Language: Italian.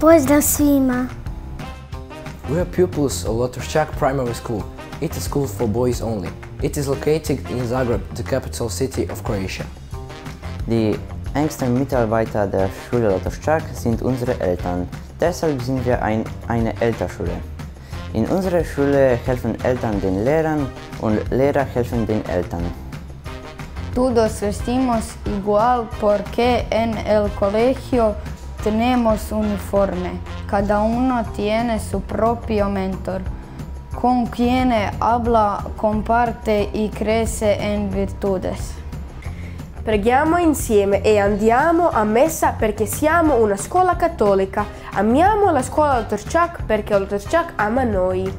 Pozdrav svima! We are pupils of Lotoščak Primary School. It is a school for boys only. It is located in Zagreb, the capital city of Croatia. Die engsten Mitarbeiter der Schule Lotoščak sind unsere Eltern. Deshalb sind wir eine Elternschule. In unserer Schule helfen Eltern den Lehrern und Lehrer helfen den Eltern. Todos vestimos igual porque en el colegio tenemos uniforme. Cada uno tiene su propio mentor, con quien habla, comparte y crece en virtudes. Preghiamo insieme e andiamo a messa perché siamo una scuola cattolica. Amiamo la scuola Lotoščak perché Lotoščak ama noi.